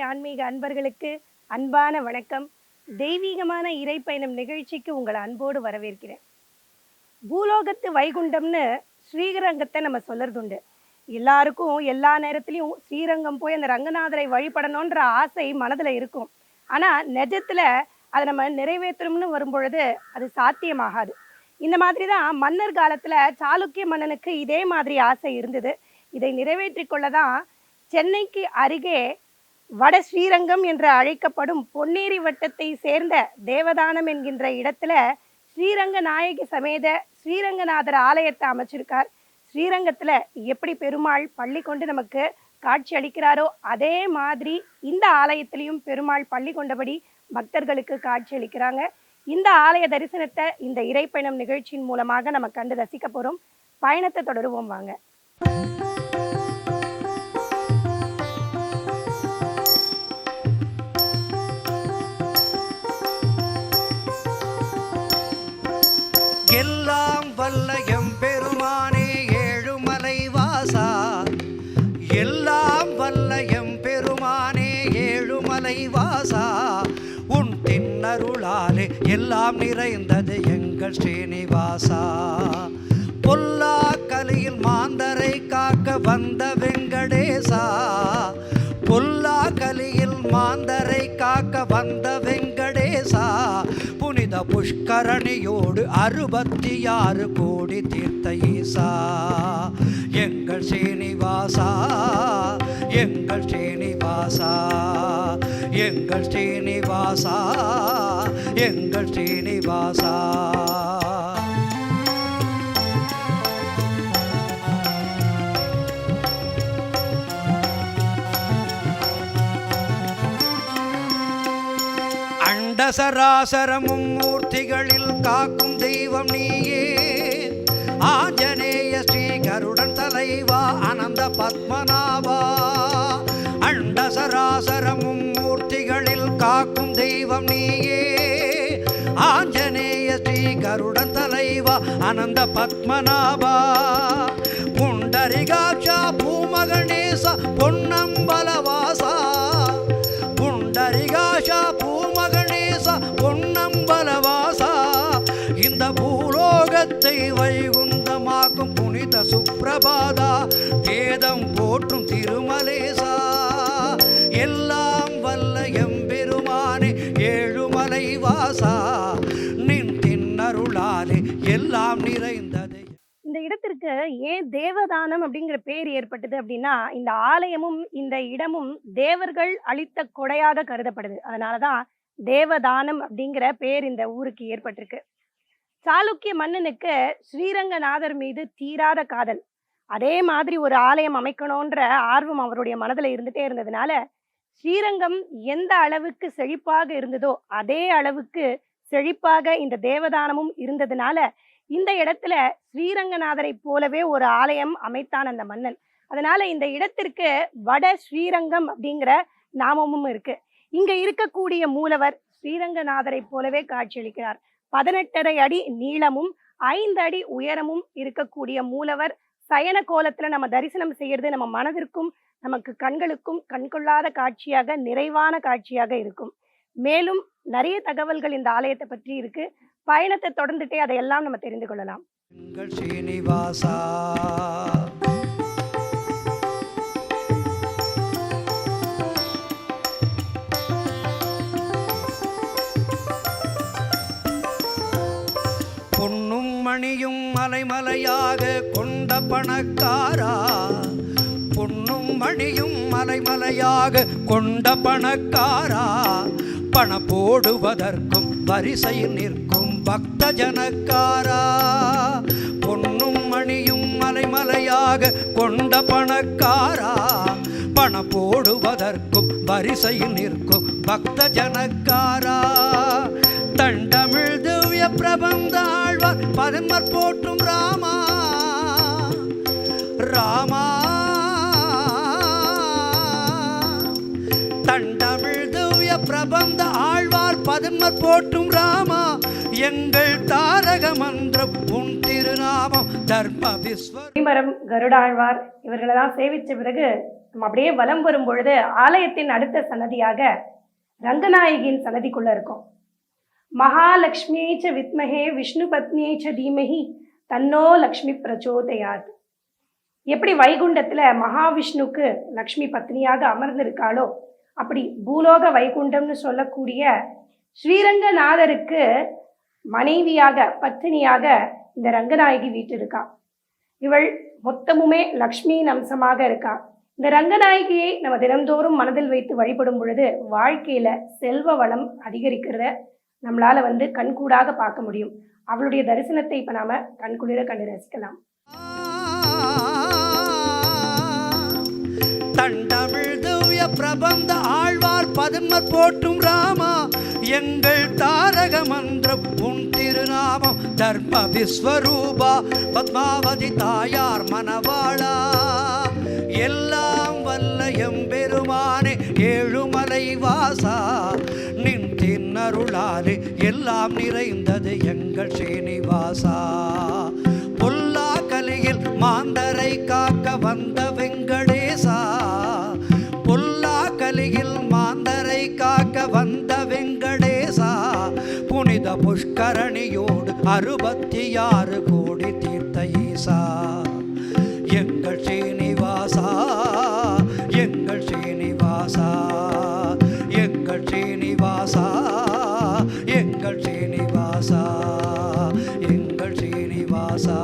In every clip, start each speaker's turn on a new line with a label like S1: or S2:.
S1: ஆன்மீக அன்பர்களுக்கு அன்பான வணக்கம். தெய்வீகமான இறைப்பயணம் நிகழ்ச்சிக்கு உங்களை அன்போடு வரவேற்கிறேன். பூலோகத்து வைகுண்டம்னு ஸ்ரீரங்கத்தை நம்ம சொல்றது உண்டு. எல்லாருக்கும் எல்லா நேரத்திலையும் ஸ்ரீரங்கம் போய் அந்த ரங்கநாதரை வழிபடணுன்ற ஆசை மனதில் இருக்கும். ஆனால் நிஜத்தில் அதை நம்ம நிறைவேற்றணும்னு வரும்பொழுது அது சாத்தியமாகாது. இந்த மாதிரி தான் மன்னர் காலத்தில் சாளுக்கிய மன்னனுக்கு இதே மாதிரி ஆசை இருந்தது. இதை நிறைவேற்றி கொள்ள தான் சென்னைக்கு அருகே வட ஸ்ரீரங்கம் என்று அழைக்கப்படும் பொன்னேரி வட்டத்தை சேர்ந்த தேவதானம் என்கின்ற இடத்துல ஸ்ரீரங்க நாயகி சமேத ஸ்ரீரங்கநாதர் ஆலயத்தை அமைச்சிருக்கார். ஸ்ரீரங்கத்தில் எப்படி பெருமாள் பள்ளி கொண்டு நமக்கு காட்சி அளிக்கிறாரோ அதே மாதிரி இந்த ஆலயத்திலையும் பெருமாள் பள்ளி கொண்டபடி பக்தர்களுக்கு காட்சி அளிக்கிறாங்க. இந்த ஆலய தரிசனத்தை இந்த இறைப்பயணம் நிகழ்ச்சியின் மூலமாக நம்ம கண்டு ரசிக்க போகிறோம். பயணத்தை தொடருவோம் வாங்க.
S2: எல்லாம் வல்ல எம்பெருமானே ஏழுமலை வாசா, எல்லாம் வல்ல எம்பெருமானே ஏழுமலை வாசா, உன் தின்னருளாலே எல்லாம் நிறைந்தது எங்கள் ஸ்ரீனிவாசா. பொல்லா கலியில் மாந்தரை காக்க வந்த வெங்கடேசா, பொல்லா கலியில் மாந்தரை காக்க வந்த வெங்கடேசா, புனித புஷ்கரணியோடு 66 கோடி தீர்த்த ஈசா, எங்கள் ஸ்ரீனிவாசா, எங்கள் ஸ்ரீனிவாசா, எங்கள் ஸ்ரீனிவாசா, எங்கள் ஸ்ரீனிவாசா. அண்டசராசரமும் மூர்த்திகளில் காக்கும் தெய்வம் நீயே, ஆஞ்சநேய ஸ்ரீ கருடன் தலைவா அனந்த பத்மநாபா. அண்டசராசரமும் மூர்த்திகளில் காக்கும் தெய்வம் நீயே, ஆஞ்சநேய ஸ்ரீ கருடன் தலைவா அனந்த பத்மநாபா. புண்டரிகாட்சா பூமகணேச பொன்னம்பலவாசா, புண்டரிகாட்சா பொன்னம்பலவாசா, இந்த பூலோகத்தை வைகுந்தமாக்கும் புனித சுப்பிரபாதா, வேதம் போற்றும் திருமலேசா, எல்லாம் வல்ல எம்பெருமானே ஏழுமலை வாசா, நின் தின்னருளாலே எல்லாம் நிறைந்தது.
S1: இந்த இடத்திற்கு ஏன் தேவதானம் அப்படிங்கிற பேர் ஏற்பட்டது அப்படின்னா, இந்த ஆலயமும் இந்த இடமும் தேவர்கள் அளித்த கொடையாக கருதப்படுது. அதனாலதான் தேவதானம் அப்படிங்கிற பேர் இந்த ஊருக்கு ஏற்பட்டிருக்கு. சாளுக்கிய மன்னனுக்கு ஸ்ரீரங்கநாதர் மீது தீராத காதல். அதே மாதிரி ஒரு ஆலயம் அமைக்கணும்ன்ற ஆர்வம் அவருடைய மனதில் இருந்துட்டே இருந்ததுனால ஸ்ரீரங்கம் எந்த அளவுக்கு செழிப்பாக இருந்ததோ அதே அளவுக்கு செழிப்பாக இந்த தேவதானமும் இருந்ததுனால இந்த இடத்துல ஸ்ரீரங்கநாதரை போலவே ஒரு ஆலயம் அமைத்தான் அந்த மன்னன். அதனால இந்த இடத்திற்கு வட ஸ்ரீரங்கம் அப்படிங்கிற நாமமும் இருக்கு. இங்க இருக்கக்கூடிய மூலவர் ஸ்ரீரங்கநாதரை போலவே காட்சியளிக்கிறார். 18.5 அடி நீளமும் 5 அடி உயரமும் இருக்கக்கூடிய மூலவர் சயன கோலத்துல நம்ம தரிசனம் செய்யறது நம்ம மனதிற்கும் நமக்கு கண்களுக்கும் கண்கொள்ளாத காட்சியாக நிறைவான காட்சியாக இருக்கும். மேலும் நிறைய தகவல்கள் இந்த ஆலயத்தை பற்றி இருக்கு. பயணத்தை தொடர்ந்துட்டே அதையெல்லாம் நம்ம தெரிந்து கொள்ளலாம்.
S2: பொன்னும் மணியும் மலைமலையாக கொண்ட பணக்காரா, பொன்னும் மணியும் மலைமலையாக கொண்ட பணக்காரா, பண போடுவதற்கும் வரிசையில் நிற்கும் பக்த ஜனக்காரா. பொன்னும் மணியும் மலைமலையாக கொண்ட பணக்காரா, பண போடுவதற்கும் வரிசையில் நிற்கும் பக்த ஜனக்காரா. தண்டமிழ் திவ்ய பிரபந்த ஆழ்வார் பதன்மர் போற்றும் ராமா, ராமா. தண்டமிழ் திவ்ய பிரபந்த ஆழ்வார் பதன்மர் போற்றும் ராமா, எங்கள் தாரக மன்றம் உன் திருநாமம் தர்ம விஸ்வரம்.
S1: கருடாழ்வார் இவர்களெல்லாம் சேவித்த பிறகு நம்ம அப்படியே வலம் வரும் பொழுது ஆலயத்தின் அடுத்த சன்னதியாக ரங்கநாயகியின் சன்னதிக்குள்ள இருக்கும். மகாலட்சுமியேச்ச வித்மஹே விஷ்ணு பத்னியேச்ச தீமஹி தன்னோ லக்ஷ்மி பிரச்சோதயாத். எப்படி வைகுண்டத்துல மகாவிஷ்ணுக்கு லக்ஷ்மி பத்னியாக அமர்ந்திருக்காளோ, அப்படி பூலோக வைகுண்டம்னு சொல்லக்கூடிய ஸ்ரீரங்கநாதருக்கு மனைவியாக பத்தினியாக இந்த ரங்கநாயகி வீட்டிருக்கா. இவள் மொத்தமுமே லக்ஷ்மியின் அம்சமாக இருக்கா. இந்த ரங்கநாயகியை நம்ம தினந்தோறும் மனதில் வைத்து வழிபடும் பொழுது வாழ்க்கையில செல்வ வளம் அதிகரிக்கிறத நம்மளால கண்கூடாக பார்க்க முடியும். அவளுடைய தரிசனத்தை இப்ப நாம கண்குளிர கண்டு ரசிக்கலாம்.
S2: தண்டமிழ் திவ்ய பிரபந்த ஆழ்வார் பதுமர் போற்றும் ராமா, எங்கள் தாரக மந்திரம் உன் திருநாமம் தர்ம விஸ்வரூபா பத்மாவதி தாயார் மணவாளா. எல்லாம் வல்ல எம்பெருமானே ஏழுமலை வாசா, நின் தின்னருளாலே எல்லாம் நிறைந்தது எங்கள் ஸ்ரீனிவாசா. பொல்லா கலியில் மாந்தரை காக்க வந்த வெங்கடேசா, பொல்லா கலியில் மாந்தரை காக்க வந்த வெங்கடேசா. புனித புஷ்கரணியோடு 66 கோடி தீர்த்த ஈசா, எங்கள் ஸ்ரீனிவாசா, எங்கள் ஸ்ரீனிவாசா, எங்கள் ஸ்ரீனிவாசா, எங்கள் ஸ்ரீனிவாசா, எங்கள் ஸ்ரீனிவாசா,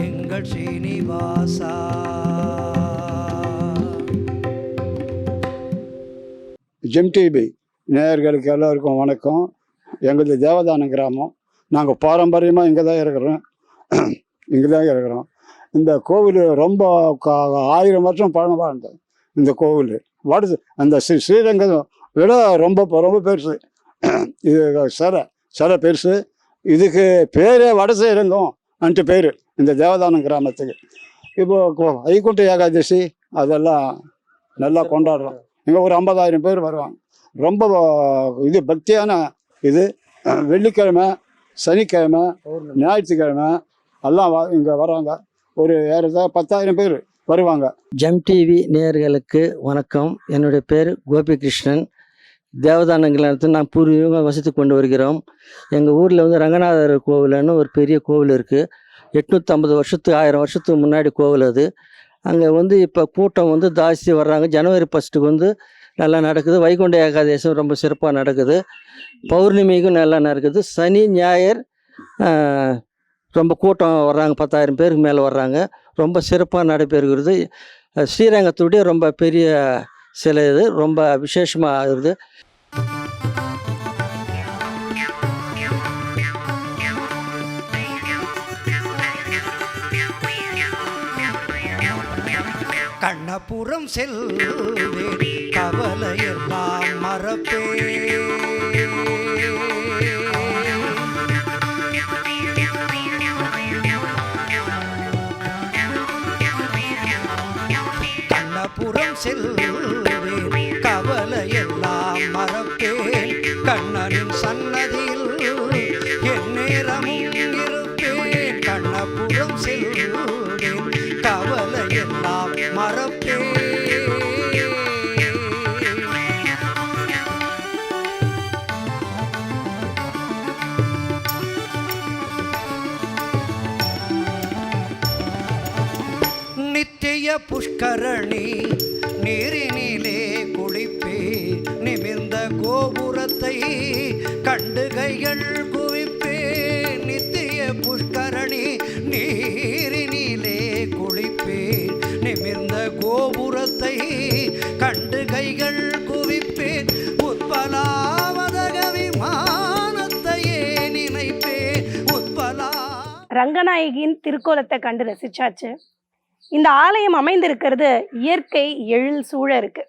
S2: எங்கள் ஸ்ரீனிவாசா.
S3: ஜெம் டிவி நேயர்களுக்கு எல்லோருக்கும் வணக்கம். எங்களது தேவதானம் கிராமம். நாங்கள் பாரம்பரியமாக இங்கே தான் இருக்கிறோம். இந்த கோவில் ரொம்ப 1000 வருஷம் பழமையாக இருந்தது. இந்த கோவில் அந்த ஸ்ரீரங்கம் விட ரொம்ப ரொம்ப பெருசு. இது சிலை பெருசு. இதுக்கு பேரே வடஸ்ரீரங்கம் அன்ட்டு பேர் இந்த தேவதானம் கிராமத்துக்கு. இப்போ வைகுண்ட ஏகாதசி அதெல்லாம் நல்லா கொண்டாடுறோம். இங்கே ஒரு 50,000 பேர் வருவாங்க. ரொம்ப இது பக்தியான இது. வெள்ளிக்கிழமை, சனிக்கிழமை, ஞாயிற்றுக்கிழமை எல்லாம் இங்கே வராங்க. ஒரு 10,000 பேர் வருவாங்க.
S4: ஜெம் டிவி நேயர்களுக்கு வணக்கம். என்னுடைய பேர் கோபிகிருஷ்ணன். தேவதானங்கிலத்தில் நான் பூர்வீகமாக வசித்து கொண்டு வருகிறோம். எங்கள் ஊரில் ரங்கநாதர் கோவில்னு ஒரு பெரிய கோவில் இருக்குது. 850 வருஷத்துக்கு 1000 வருஷத்துக்கு முன்னாடி கோவில் அது. அங்கே இப்போ கூட்டம் ஜாஸ்தி வர்றாங்க. ஜனவரி 1 நல்லா நடக்குது. வைகுண்ட ஏகாதேசம் ரொம்ப சிறப்பாக நடக்குது. பௌர்ணமிக்கும் நல்லா நடக்குது. சனி ஞாயிறு ரொம்ப கூட்டம் வர்றாங்க. 10,000 பேருக்கு மேலே வர்றாங்க. ரொம்ப சிறப்பாக நடைபெறுகிறது. ஸ்ரீரங்கத்துடைய ரொம்ப பெரிய சிலை இது. ரொம்ப விசேஷமாக இருக்குது.
S2: கண்ணபுரம் செல்வேன் கவலையெல்லாம் மறப்பே, கண்ணபுரம் செல்வேன் கவலையெல்லாம் மறப்பேன். கண்ணனின் சன்னதியில் எந்நேரமும் இருப்பேன். கண்ணபுரம் செல்வேன் கவலையெல்லாம் மறப்பேன். நித்திய புஷ்கரணி நீரினிலே குளிப்பே, நிமிர்ந்த கோபுரத்தை கண்டு கைகள் குவிப்பே. நித்திய புஷ்கரணி நீரினிலே குளிப்பே, நிமிர்ந்த கோபுரத்தை கண்டு கைகள் குவிப்பேன். உத்பலாவதக விமானத்தையே நினைப்பேன். உத்பலா
S1: ரங்கநாயகியின் திருக்கோலத்தை கண்டு ரசிச்சாச்சு. இந்த ஆலயம் அமைந்திருக்கிறது இயற்கை எழில் சூழ இருக்கு.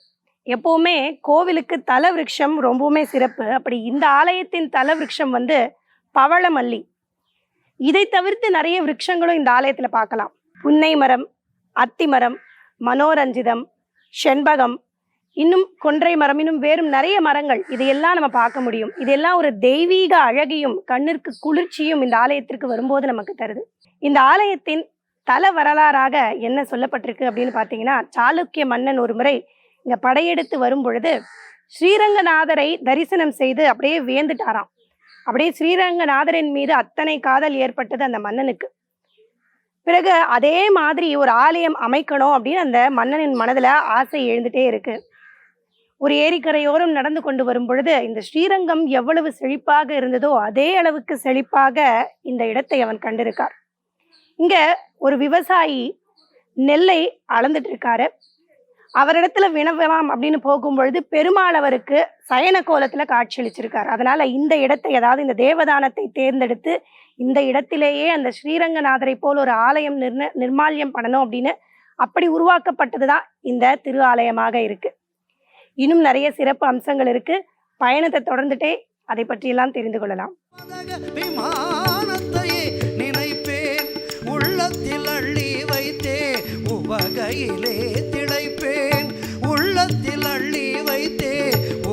S1: எப்பவுமே கோவிலுக்கு தல விருட்சம் ரொம்பவுமே சிறப்பு. அப்படி இந்த ஆலயத்தின் தல விருட்சம் பவளமல்லி. இதை தவிர்த்து நிறைய விருட்சங்களும் இந்த ஆலயத்துல பார்க்கலாம். புன்னை மரம், அத்தி மரம், மனோரஞ்சிதம், செண்பகம், இன்னும் கொன்றை மரம், இன்னும் வேறும் நிறைய மரங்கள் இதையெல்லாம் நம்ம பார்க்க முடியும். இதெல்லாம் ஒரு தெய்வீக அழகையும் கண்ணிற்கு குளிர்ச்சியும் இந்த ஆலயத்திற்கு வரும்போது நமக்கு தருது. இந்த ஆலயத்தின் தல வரலாறாக என்ன சொல்லப்பட்டிருக்கு அப்படின்னு பார்த்தீங்கன்னா, சாளுக்கிய மன்னன் ஒரு முறை இங்க படையெடுத்து வரும் பொழுது ஸ்ரீரங்கநாதரை தரிசனம் செய்து அப்படியே வியந்துட்டாராம். அப்படியே ஸ்ரீரங்கநாதரின் மீது அத்தனை காதல் ஏற்பட்டது அந்த மன்னனுக்கு. பிறகு அதே மாதிரி ஒரு ஆலயம் அமைக்கணும் அப்படின்னு அந்த மன்னனின் மனதுல ஆசை எழுந்துட்டே இருக்கு. ஒரு ஏரிக்கரையோரம் நடந்து கொண்டு வரும் பொழுது இந்த ஸ்ரீரங்கம் எவ்வளவு செழிப்பாக இருந்ததோ அதே அளவுக்கு செழிப்பாக இந்த இடத்தை அவன் கண்டிருக்கார். இங்க ஒரு விவசாயி நெல்லை அளந்துட்டு இருக்காரு. அவரிடத்துல வினவலாம் அப்படின்னு போகும்பொழுது பெருமாள் அவருக்கு சயன கோலத்துல காட்சியளிச்சிருக்காரு. அதனால இந்த இடத்தை, அதாவது இந்த தேவதானத்தை தேர்ந்தெடுத்து இந்த இடத்திலேயே அந்த ஸ்ரீரங்கநாதரை போல் ஒரு ஆலயம் நிர்மால்யம் பண்ணணும் அப்படின்னு அப்படி உருவாக்கப்பட்டதுதான் இந்த திரு ஆலயமாக இருக்கு. இன்னும் நிறைய சிறப்பு அம்சங்கள் இருக்கு. பயணத்தை தொடர்ந்துட்டே அதை பற்றியெல்லாம் தெரிந்து கொள்ளலாம்.
S2: விமானத்தையே நினைப்பேன், உள்ளத்தில் அள்ளி வைத்தே உவகையிலே திளைப்பேன், உள்ளத்தில் அள்ளி வைத்தே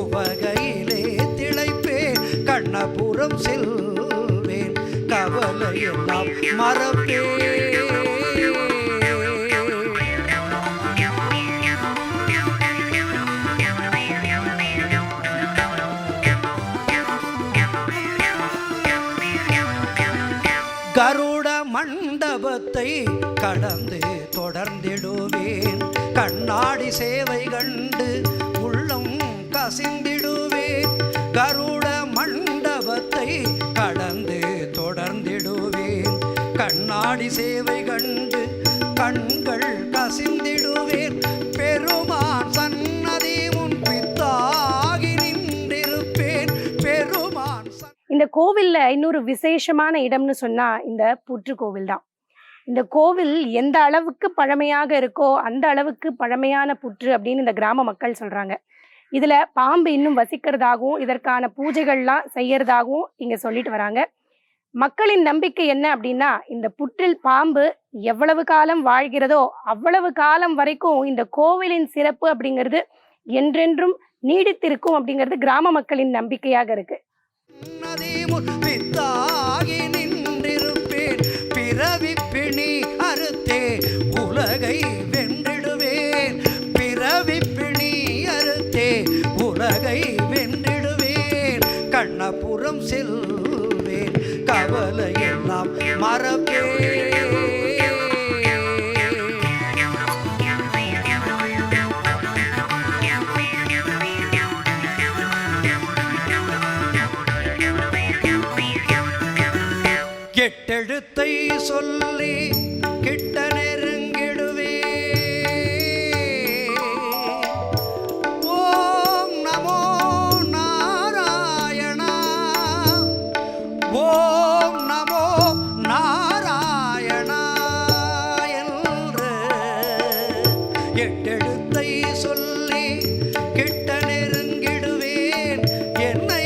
S2: உவகையிலே திளைப்பேன், கண்ணபுரம் செல்வேன், கவலையெல்லாம் மறப்பேன். கருட மண்டபத்தை கடந்து தொடர்ந்திடுவேன், கண்ணாடி சேவை கண்டு உள்ளம் கசிந்திடுவேன், கருட மண்டபத்தை கடந்து தொடர்ந்திடுவேன், கண்ணாடி சேவை கண்டு கண்கள் கசிந்திடுவேன், பெருமான் சன்னதி முன் பித்தாகி நின்றிருப்பேன், பெருமான்.
S1: இந்த கோவில்ல இன்னொரு விசேஷமான இடம்னு சொன்னா இந்த புற்று கோவில் தான். இந்த கோவில் எந்த அளவுக்கு பழமையாக இருக்கோ அந்த அளவுக்கு பழமையான புற்று அப்படின்னு இந்த கிராம மக்கள் சொல்றாங்க. இதுல பாம்பு இன்னும் வசிக்கிறதாகவும் இதற்கான பூஜைகள்லாம் செய்யறதாகவும் இங்க சொல்லிட்டு வராங்க. மக்களின் நம்பிக்கை என்ன அப்படின்னா, இந்த புற்றில் பாம்பு எவ்வளவு காலம் வாழ்கிறதோ அவ்வளவு காலம் வரைக்கும் இந்த கோவிலின் சிறப்பு அப்படிங்கிறது என்றென்றும் நீடித்திருக்கும் அப்படிங்கிறது கிராம மக்களின் நம்பிக்கையாக இருக்கு.
S2: பித்தாகி நின்றிருப்பேன், பிறவி பிணி அறுத்தே உலகை வென்றிடுவேன், பிறவி பிணி அறுத்தே உலகை வென்றிடுவேன், கண்ணபுரம் செல்வேன், கவலையெல்லாம் மறப்பேன். எட்டெழுத்தை சொல்லி கிட்ட நெருங்கிடுவே, ஓம் நமோ நாராயணா, ஓம் நமோ நாராயணா என்று எட்டெழுத்தை சொல்லி கிட்ட நெருங்கிடுவேன், என்னை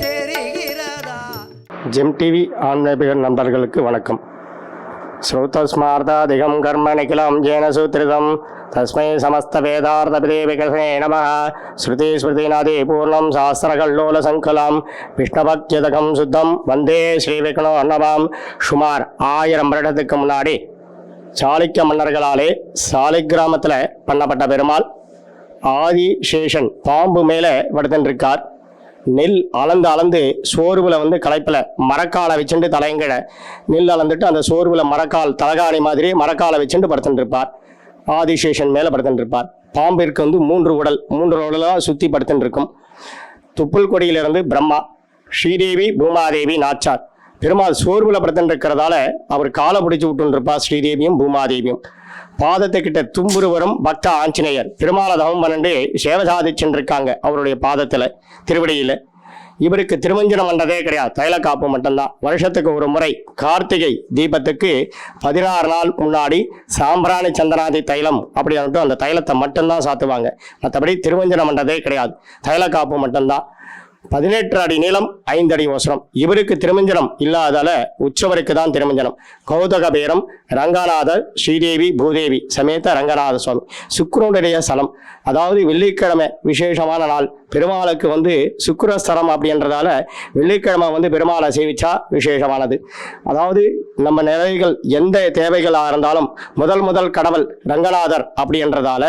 S2: தெரிகிறதா.
S5: ஜெம் டிவி ஆன்மீக நண்பர்களுக்கு வணக்கம். ஸ்ருதஸ்மார்த்தாதிகம் கர்ம நிகிலம் ஜேன சூத்ரிதம் தஸ்மை சமஸ்த வேதார்த்தபிதே விகசனே நமः. ஸ்ருதி ஸ்மிருதிநாதி பூர்ணம் சாஸ்திரகல்லோல சங்கலம் விஷ்ணபக்தியதகம் சுத்தம் வந்தே ஸ்ரீவிஷ்ணு அன்னவாம். சுமார் 1000 வருடத்துக்கு முன்னாடி சாளுக்கிய மன்னர்களாலே சாலிகிராமத்தில் பண்ணப்பட்ட பெருமாள் ஆதிசேஷன் பாம்பு மேலே படுத்துருக்கார். நெல் அளந்து சோர்வில் களைப்பில் மரக்காலை வச்சுட்டு தலையங்கிட நெல் அளந்துட்டு அந்த சோர்வில் மரக்கால் தலகாணி மாதிரி மரக்காலை வச்சுட்டு படுத்துட்டு இருப்பார். ஆதிசேஷன் மேலே படுத்துட்டு இருப்பார். பாம்பிற்கு 3 உடலாக சுற்றி படுத்துட்டு இருக்கும். துப்புல் கொடியிலிருந்து பிரம்மா, ஸ்ரீதேவி, பூமாதேவி, நாச்சார். பெருமாள் சோர்வில் படுத்துட்டு இருக்கிறதால அவர் காலை பிடிச்சி விட்டுருப்பார் ஸ்ரீதேவியும் பூமாதேவியும். பாதத்துக்கிட்ட தும்புருவரும் பக்த ஆஞ்சநேயர் பெருமாளை தவம் பண்ணிட்டு சேவை சாதிச்சுருக்காங்க அவருடைய பாதத்தில், திருவடியில். இவருக்கு திருமஞ்சனம் பண்ணுறதே கிடையாது, தைல காப்பு மட்டும்தான். வருஷத்துக்கு ஒரு முறை கார்த்திகை தீபத்துக்கு 16 நாள் முன்னாடி சாம்பிராணி சந்தனாதி தைலம் அப்படின்ட்டு அந்த தைலத்தை மட்டும்தான் சாத்துவாங்க. மற்றபடி திருமஞ்சனம் பண்ணுறதே கிடையாது, தைல காப்பு மட்டும்தான். 18 அடி நீளம், 5 அடி உசரம். இவருக்கு திருமஞ்சனம் இல்லாதால உற்சவருக்கு தான் திருமஞ்சனம். கௌதக பேரம், ரங்கநாதர், ஸ்ரீதேவி பூதேவி சமேத ரங்கநாத சுவாமி. சுக்கிரனுடைய ஸ்தலம், அதாவது வெள்ளிக்கிழமை விசேஷமான நாள். பெருமாளுக்கு சுக்கிரஸ்தலம் அப்படின்றதால வெள்ளிக்கிழமை பெருமாளை சேவிச்சா விசேஷமானது. அதாவது நம்ம நிலைகள் எந்த தேவைகளாக இருந்தாலும் முதல் கடவுள் ரங்கநாதர் அப்படின்றதால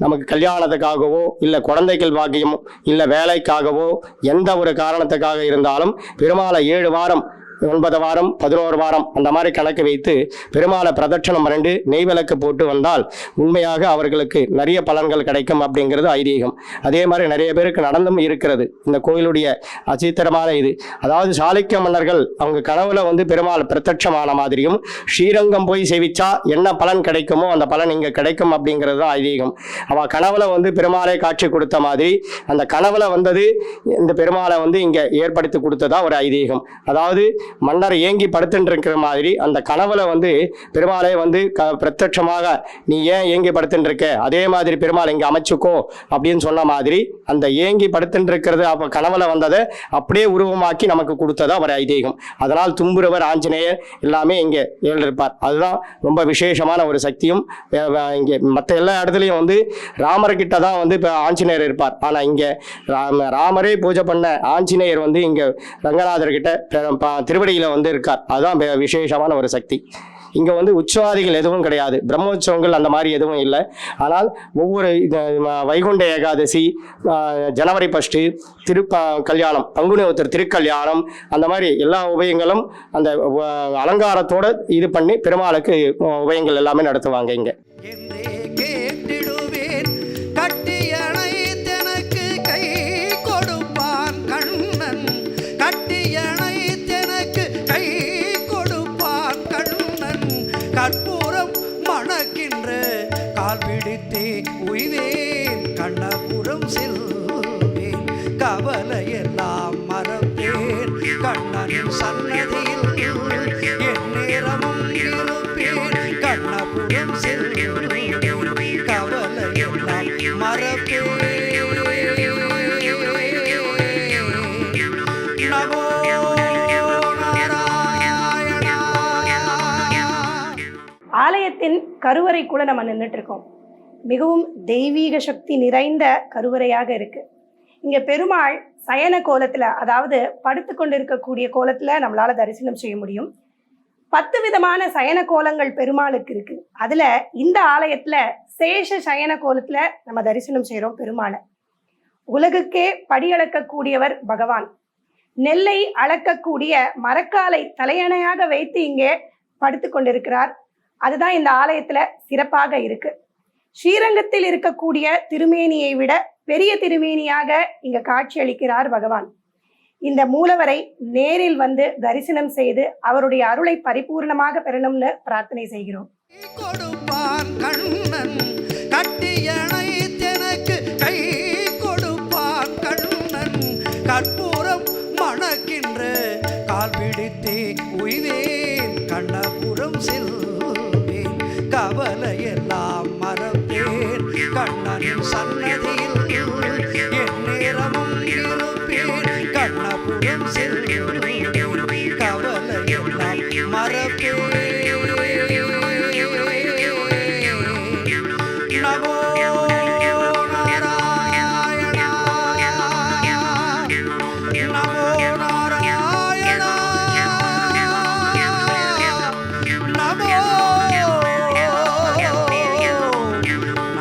S5: நமக்கு கல்யாணத்துக்காகவோ இல்லை குழந்தைகள் பாக்கியமோ இல்லை வேலைக்காகவோ எந்த ஒரு காரணத்துக்காக இருந்தாலும் பெருமாளை 7 வாரம் 9 வாரம் 11 வாரம் அந்த மாதிரி கணக்கு வைத்து பெருமாளை பிரதட்சணம் 2 நெய் விளக்கு போட்டு வந்தால் உண்மையாக அவர்களுக்கு நிறைய பலன்கள் கிடைக்கும் அப்படிங்கிறது ஐதீகம். அதே மாதிரி நிறைய பேருக்கு நடந்தும் இருக்கிறது இந்த கோயிலுடைய அச்சித்திரமான இது. அதாவது சாளுக்கிய மன்னர்கள் அவங்க கனவுல பெருமாள் பிரத்யட்சமான மாதிரியும் ஸ்ரீரங்கம் போய் சேவிச்சா என்ன பலன் கிடைக்குமோ அந்த பலன் இங்கே கிடைக்கும் அப்படிங்கிறது தான் ஐதீகம். அவ கனவுல பெருமாளை காட்சி கொடுத்த மாதிரி அந்த கனவுல இந்த பெருமாளை இங்கே ஏற்படுத்தி கொடுத்ததா ஒரு ஐதீகம். அதாவது மன்னர் ஏங்கி படுத்துட்டு இருக்கிற மாதிரி அந்த கனவுல பெருமாளை பிரத்யட்சமாக நீ ஏன் ஏங்கி படுத்துட்டு இருக்க, அதே மாதிரி பெருமாள் இங்க அமைச்சுக்கோ அப்படின்னு சொன்ன மாதிரி அந்த ஏங்கி படுத்துட்டு இருக்கிறது அப்ப கனவுல வந்ததை அப்படியே உருவமாக்கி நமக்கு கொடுத்ததா ஒரு ஐதீகம். அதனால் தும்புரவர் ஆஞ்சநேயர் எல்லாமே இங்கே எழுதியிருப்பார். அதுதான் ரொம்ப விசேஷமான ஒரு சக்தியும். இங்கே மற்ற எல்லா இடத்துலையும் ராமர்கிட்ட தான் இப்போ ஆஞ்சநேயர் இருப்பார். ஆனால் இங்கே ராமரே பூஜை பண்ண ஆஞ்சநேயர் இங்கே ரங்கநாதர்கிட்ட திருவடியில் இருக்கார். அதுதான் விசேஷமான ஒரு சக்தி. இங்கே உற்சவாதிகள் எதுவும் கிடையாது, பிரம்மோற்சவங்கள் அந்த மாதிரி எதுவும் இல்லை. ஆனால் ஒவ்வொரு வைகுண்ட ஏகாதசி, ஜனவரி 1 கல்யாணம், பங்குனி உத்திர திருக்கல்யாணம், அந்த மாதிரி எல்லா உபயங்களும் அந்த அலங்காரத்தோடு இது பண்ணி பெருமாளுக்கு உபயங்கள் எல்லாமே நடத்துவாங்க. இங்கே
S2: கற்பூரம் மணக்கின்ற கால் பிடித்தே உய்வேன், கண்ணபுரம் செல்வேன், கவலையெல்லாம் மறப்பேன், கண்ணனின் சன்னதியில் என் நேரமும் இருப்பேன், கண்ணபுரம் செல்வேன், கவலையெல்லாம் மறப்பேன். நமோ
S1: ஆலயத்தின் கருவறைக்குள்ள நம்ம நின்றுட்டு இருக்கோம். மிகவும் தெய்வீக சக்தி நிறைந்த கருவறையாக இருக்கு. இங்க பெருமாள் சயன கோலத்துல, அதாவது படுத்து கொண்டு இருக்கக்கூடிய கோலத்துல நம்மளால தரிசனம் செய்ய முடியும். 10 விதமான சயன கோலங்கள் பெருமாளுக்கு இருக்கு. அதுல இந்த ஆலயத்துல சேஷ சயன கோலத்துல நம்ம தரிசனம் செய்யறோம் பெருமாளை. உலகுக்கே படியளக்கக்கூடியவர் பகவான். நெல்லை அளக்கக்கூடிய மரக்காலை தலையணையாக வைத்து இங்கே படுத்து கொண்டிருக்கிறார். அதுதான் இந்த ஆலயத்துல சிறப்பாக இருக்கு. ஸ்ரீரங்கத்தில் இருக்கக்கூடிய திருமேனியை விட பெரிய திருமேனியாக இங்க காட்சி அளிக்கிறார் பகவான். இந்த மூலவரை நேரில் தரிசனம் செய்து அவருடைய அருளை பரிபூர்ணமாக பெறணும்னு பிரார்த்தனை செய்கிறோம்.
S2: கொடுப்பான் கண்ணன் கட்டியணைத்தெனக்கு கை கொடுப்பான் கண்ணன், கற்பூரம் மணக்கின்ற கால் பிடித்தே உய்வேன், கண்ணபுரம் செல்வேன், கவலையெல்லாம் மறப்பேன், கண்ணனின் சன்னதியில் என் நேரமும் இருப்பேன், கண்ணபுரம் செல்வேன், கவலையெல்லாம் மறப்பேன். நமோ நாராயணா, நமோ நாராயணா, நமோ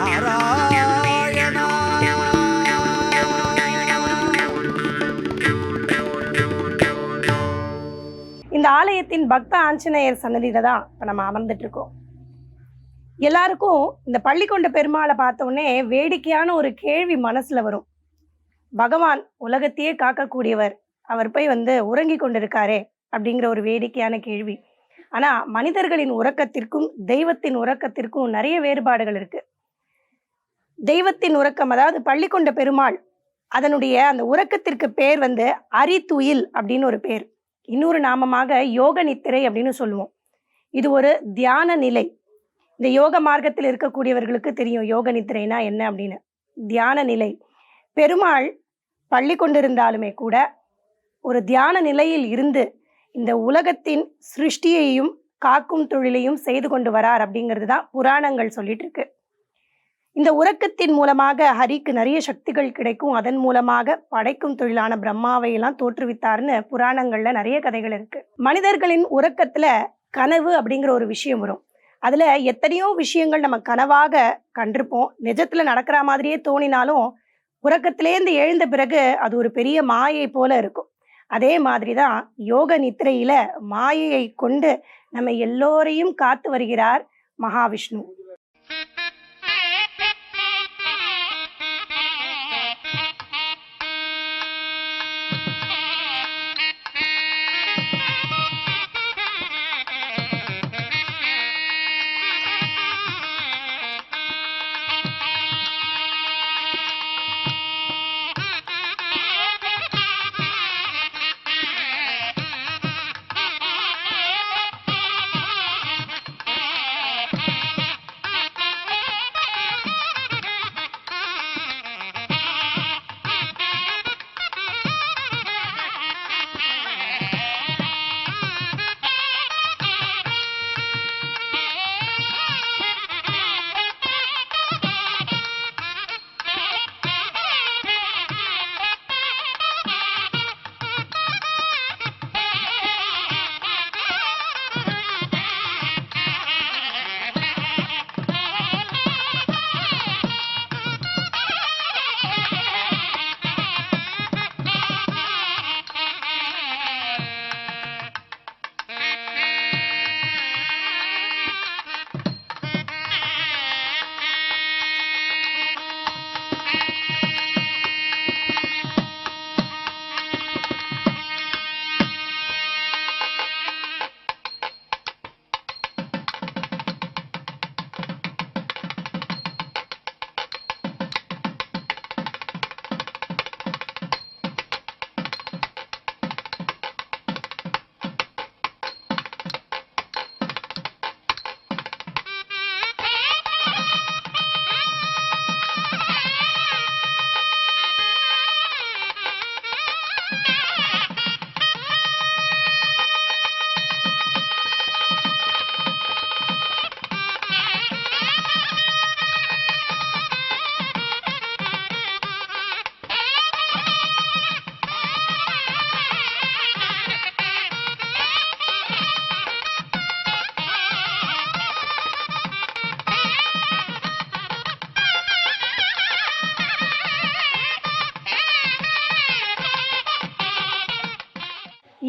S2: நாராயணா.
S1: இந்த ஆலயத்தின் பக்த ஆஞ்சநேயர் சன்னதியில தான் இப்போ நம்ம அமர்ந்துட்டு இருக்கோம். எல்லாருக்கும் இந்த பள்ளிக்கொண்ட பெருமாளை பார்த்தோன்னே வேடிக்கையான ஒரு கேள்வி மனசுல வரும். பகவான் உலகத்தையே காக்கக்கூடியவர், அவர் போய் உறங்கி கொண்டிருக்காரே அப்படிங்கிற ஒரு வேடிக்கையான கேள்வி. ஆனா மனிதர்களின் உறக்கத்திற்கும் தெய்வத்தின் உறக்கத்திற்கும் நிறைய வேறுபாடுகள் இருக்கு. தெய்வத்தின் உறக்கம், அதாவது பள்ளிக்கொண்ட பெருமாள், அதனுடைய அந்த உறக்கத்திற்கு பேர் அரித்துயில் அப்படின்னு ஒரு பேர். இன்னொரு நாமமாக யோக நித்திரை அப்படின்னு சொல்லுவோம். இது ஒரு தியான நிலை. இந்த யோக மார்க்கத்தில் இருக்கக்கூடியவர்களுக்கு தெரியும் யோக நித்திரைனா என்ன அப்படின்னு. தியான நிலை. பெருமாள் பள்ளி கொண்டிருந்தாலுமே கூட ஒரு தியான நிலையில் இருந்து இந்த உலகத்தின் சிருஷ்டியையும் காக்கும் தொழிலையும் செய்து கொண்டு வரார் அப்படிங்கிறது தான் புராணங்கள் சொல்லிட்டு இருக்கு. இந்த உறக்கத்தின் மூலமாக ஹரிக்கு நிறைய சக்திகள் கிடைக்கும், அதன் மூலமாக படைக்கும் தொழிலான பிரம்மாவை எல்லாம் தோற்றுவித்தார்னு புராணங்கள்ல நிறைய கதைகள் இருக்கு. மனிதர்களின் உறக்கத்துல கனவு அப்படிங்கிற ஒரு விஷயம் வரும். அதுல எத்தனையோ விஷயங்கள் நம்ம கனவாக கண்டிருப்போம், நிஜத்துல நடக்கிற மாதிரியே தோணினாலும் உறக்கத்திலேருந்து எழுந்த பிறகு அது ஒரு பெரிய மாயை போல இருக்கும். அதே மாதிரிதான் யோக நித்திரையில மாயையை கொண்டு நம்ம எல்லோரையும் காத்து வருகிறார் மகாவிஷ்ணு.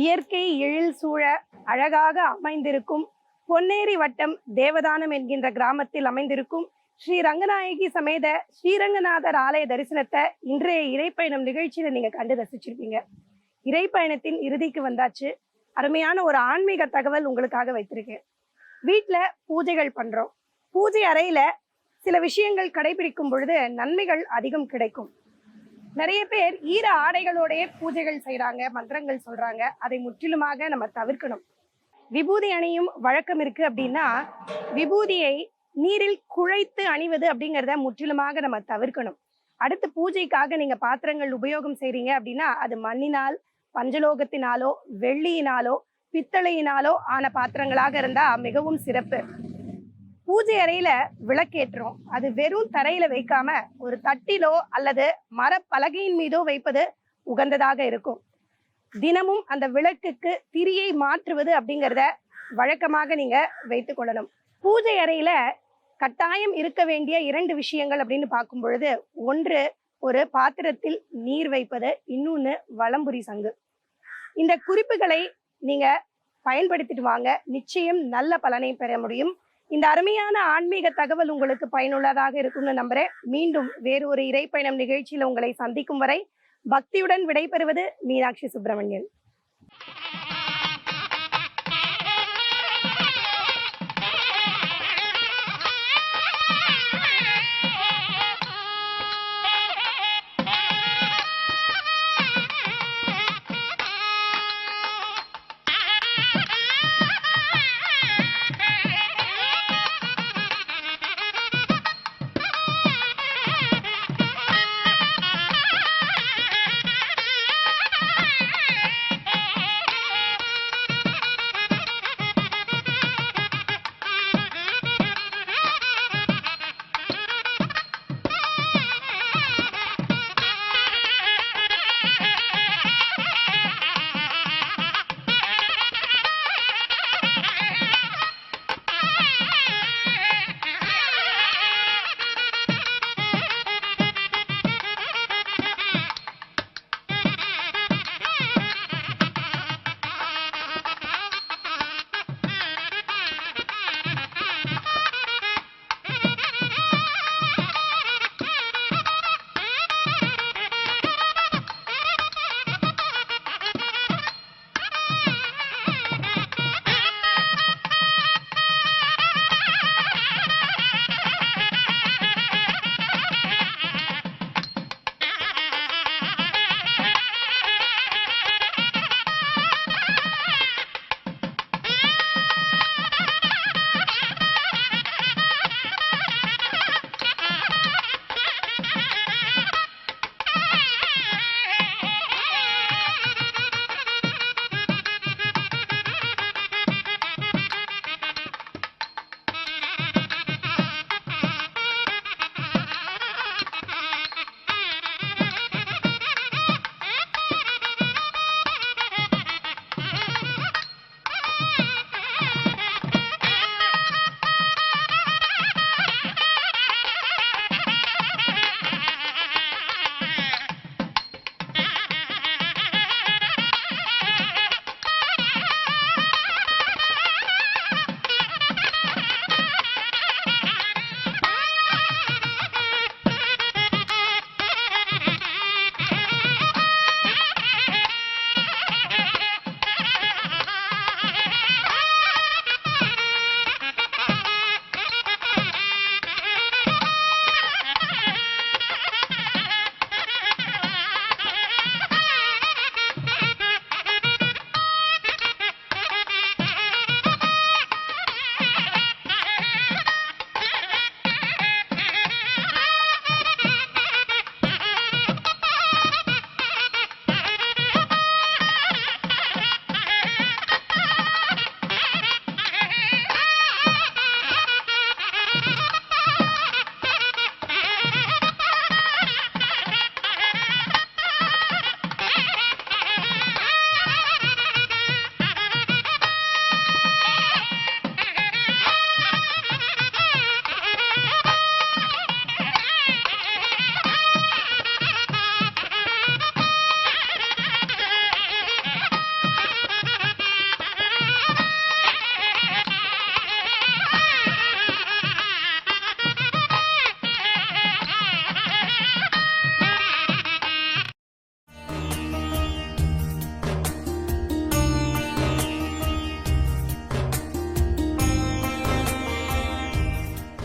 S1: இயற்கை எழில் சூழ அழகாக அமைந்திருக்கும் பொன்னேரி வட்டம் தேவதானம் என்கின்ற கிராமத்தில் அமைந்திருக்கும் ஸ்ரீ ரங்கநாயகி சமேத ஸ்ரீரங்கநாதர் ஆலய தரிசனத்தை இன்றைய இறைப்பயணம் நிகழ்ச்சியில நீங்க கண்டு ரசிச்சிருப்பீங்க. இறைப்பயணத்தின் இறுதிக்கு வந்தாச்சு. அருமையான ஒரு ஆன்மீக தகவல் உங்களுக்காக வைத்திருக்கேன். வீட்டுல பூஜைகள் பண்றோம். பூஜை அறையில சில விஷயங்கள் கடைபிடிக்கும் பொழுது நன்மைகள் அதிகம் கிடைக்கும். நிறைய பேர் ஈர ஆடைகளோடைய பூஜைகள் செய்யறாங்க, மந்திரங்கள் சொல்றாங்க. அதை முற்றிலுமாக நம்ம தவிர்க்கணும். விபூதி அணியும் வழக்கம் இருக்கு அப்படின்னா விபூதியை நீரில் குழைத்து அணிவது அப்படிங்கிறத முற்றிலுமாக நம்ம தவிர்க்கணும். அடுத்து பூஜைக்காக நீங்க பாத்திரங்கள் உபயோகம் செய்றீங்க அப்படின்னா அது மண்ணினால், பஞ்சலோகத்தினாலோ, வெள்ளியினாலோ, பித்தளையினாலோ ஆன பாத்திரங்களாக இருந்தா மிகவும் சிறப்பு. பூஜை அறையில விளக்கேற்றோம். அது வெறும் தரையில வைக்காம ஒரு தட்டிலோ அல்லது மரப்பலகையின் மீதோ வைப்பது உகந்ததாக இருக்கும். தினமும் அந்த விளக்குக்கு திரியை மாற்றுவது அப்படிங்கிறத வழக்கமாக நீங்க வைத்துக் கொள்ளணும். பூஜை அறையில கட்டாயம் இருக்க வேண்டிய 2 விஷயங்கள் அப்படின்னு பார்க்கும் பொழுது, ஒன்று ஒரு பாத்திரத்தில் நீர் வைப்பது, இன்னொன்னு வலம்புரி சங்கு. இந்த குறிப்புகளை நீங்க பயன்படுத்திட்டு வாங்க, நிச்சயம் நல்ல பலனை பெற முடியும். இந்த அருமையான ஆன்மீக தகவல் உங்களுக்கு பயனுள்ளதாக இருக்கும்னு நம்புறேன். மீண்டும் வேறு ஒரு இறைப்பயணம் நிகழ்ச்சியில உங்களை சந்திக்கும் வரை பக்தியுடன் விடைபெறுவது மீனாட்சி சுப்பிரமணியன்.